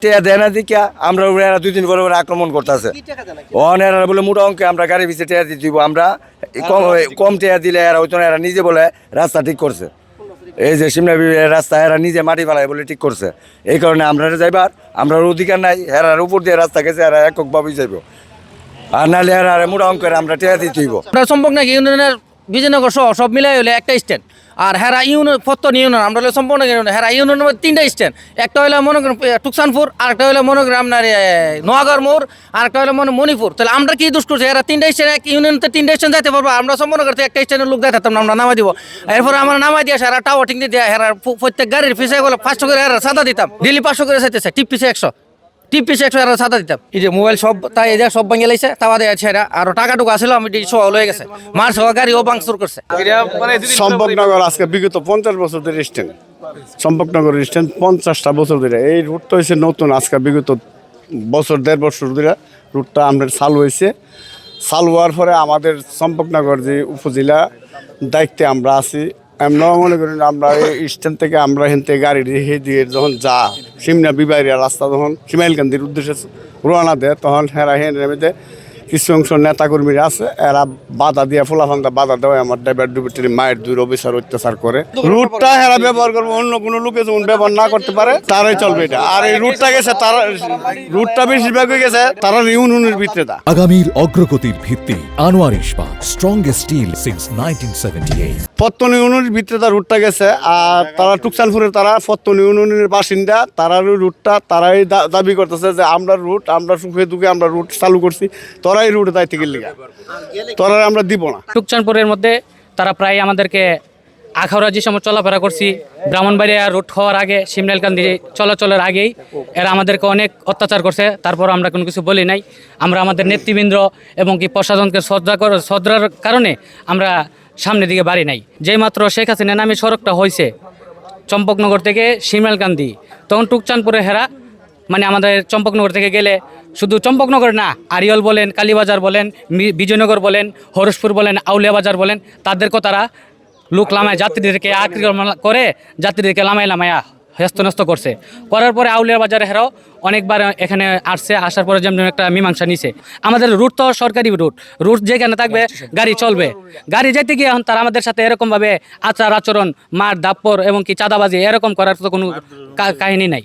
টেয়া দেয় না দিকা আমরা এরা 2 দিন পরে আক্রমণ করতেছে। এরা বলে মোটা অঙ্কে আমরা গাড়ি পিছিয়ে টেয়া দিয়ে দিব, আমরা কম টেয়া দিলে এরা হইতো না, এরা নিজে বলে রাস্তা ঠিক করছে। এই যে সিমলা রাস্তা এরা নিজে মাটি ফেলায় বলে ঠিক করছে। এই কারণে আমরা যাইবার আমরা অধিকার নাই, এরার উপর দিয়ে রাস্তা গেছে, এরা এককভাবেই যাইব। আর নাহলে এরা মোটা অঙ্কের আমরা টেয়া দিতে হইব। সম্পর্ক নাকি ইউনিয়নের বিজয়নগর সহ সব মিলাই হলে একটা স্ট্যান্ড। আর হেরা ইউনিয়ন ফত্তন ইউনিয়ন আমরা হলে সম্পূর্ণ হেরা ইউনিয়নের মধ্যে 3টা স্ট্যান্ড। একটা হলো মনে করেন টুকসানপুর, আরেকটা হলো মনে করেন আপনার নোয়াগাঁর মোড়, আরেকটা হলো মণিপুর। তাহলে আমরা কি দোষ করছি? এরা 3টা স্ট্যান্ড, এক ইউনিয়নতে 3টা স্ট্যান্ড যাইতে পারবো, আমরা সম্পূর্ণ করতে একটা স্ট্যান্ডের লোক যাইতাম না, আমরা নামাই দিব। এরপরে আমরা নামাই দিয়ে হেরা টাওয়াটিং দিয়ে হেরা প্রত্যেক গাড়ির পিছিয়ে গেলো 500 করে হেরা সাদা দিতাম, ডেলি 500 করে চাইতেছে, টিপ পিছিয়ে 100 এরা সাদা দিতাম। এই যে মোবাইল সব তাই এদের সব ভাঙিয়ে লাইছে, তাওয়া দেয় ছেড়া আরো টাকাটুকু আসলে আমি সহ লয়ে গেছে, মার সহ গাড়িও ভাঙচুর করছে। সম্পর্কনগর আজকে বিগত 50 বছর ধরে স্ট্যান্ড, সম্পর্কনগর স্ট্যান্ড 50টা বছর ধরে। এই রুটটা হয়েছে নতুন, আজকে বিগত বছর 1.5 বছর ধরে রুটটা আমাদের চালু হয়েছে। চালু হওয়ার পরে আমাদের সম্পর্কনগর যে উপজেলা দায়িত্বে আমরা আছি, এমনও মনে করি আমরা এই স্ট্যান্ড থেকে আমরা এখান থেকে গাড়ি দিয়ে যখন সিমনা বিবাহিয়া রাস্তা যখন সিমাইলকান্দির উদ্দেশ্যে রওনা দেয়, তখন হেরা নেমে দেয়। কিছু অংশ নেতাকর্মীরা আছে, এরা বাধা দিয়ে ফোলাফাঙ্গা বাধা দেওয়া আমার ড্রাইভার ডুবিটির মায়ের দুই অফিসার অত্যাচার করে। রুটটা হেরা ব্যবহার করবো, অন্য কোনো লোকে যেমন ব্যবহার না করতে পারে তারাই চলবে এটা। আর এই রুটটা গেছে তারা, রুটটা বেশিরভাগ হয়ে গেছে তারা ইউনিয়নের বিক্রেতা। আগামীর অগ্রগতির ভিত্তি আনোয়ার ইস্পাত, স্ট্রংগেস্ট স্টিল সিন্স 1978। ফত্তন ইউনিয়নের বিক্রেতা রুটটা গেছে, আর তারা টুকসানপুরের তারা ফত্তন ইউনিয়নের বাসিন্দা, তারা রুটটা তারাই দাবি করতেছে যে আমরা রুট, আমরা সুখে দুঃখে আমরা রুট চালু করছি, তোরা এই রুটে দায়িত্ব গেলে তোরা আমরা দিব না। টুকচানপুরের মধ্যে তারা প্রায় আমাদেরকে আখাউড়া যে সময় চলাফেরা করছি, ব্রাহ্মণবাড়িয়া রুট হওয়ার আগে, সিমলাইলকান্দি চলাচলের আগেই এরা আমাদেরকে অনেক অত্যাচার করছে। তারপর আমরা কোনো কিছু বলি নাই। আমরা আমাদের নেতৃবৃন্দ এবং কি প্রশাসনকে শ্রদ্ধার কারণে আমরা সামনের দিকে বাড়ি নাই। যেই মাত্র শেখ হাসিনা নামে সড়কটা হয়েছে চম্পকনগর থেকে সিমলাইলকান্দি, তখন টুকচানপুরে হেরা মানে আমাদের চম্পকনগর থেকে গেলে শুধু চম্পকনগর না, আরিয়ল বলেন, কালীবাজার বলেন, বিজয়নগর বলেন, হরসপুর বলেন, আউলিয়া বাজার বলেন, তাদেরকে তারা লোক লামায় যাত্রীদেরকে আক্রমণ করে, যাত্রীদেরকে লামায়া হস্তনস্ত করছে। করার পরে আউলিয়া বাজারে হেরাও অনেকবার এখানে আসছে, আসার পরে যেমন একটা মীমাংসা নিছে। আমাদের রুট তো সরকারি রুট যেখানে থাকবে গাড়ি চলবে। গাড়ি যেতে গিয়ে এখন তারা আমাদের সাথে এরকমভাবে আচার আচরণ, মার দাপ্পর এবং কি চাঁদাবাজি এরকম করার তো কোনো কাহিনী নাই।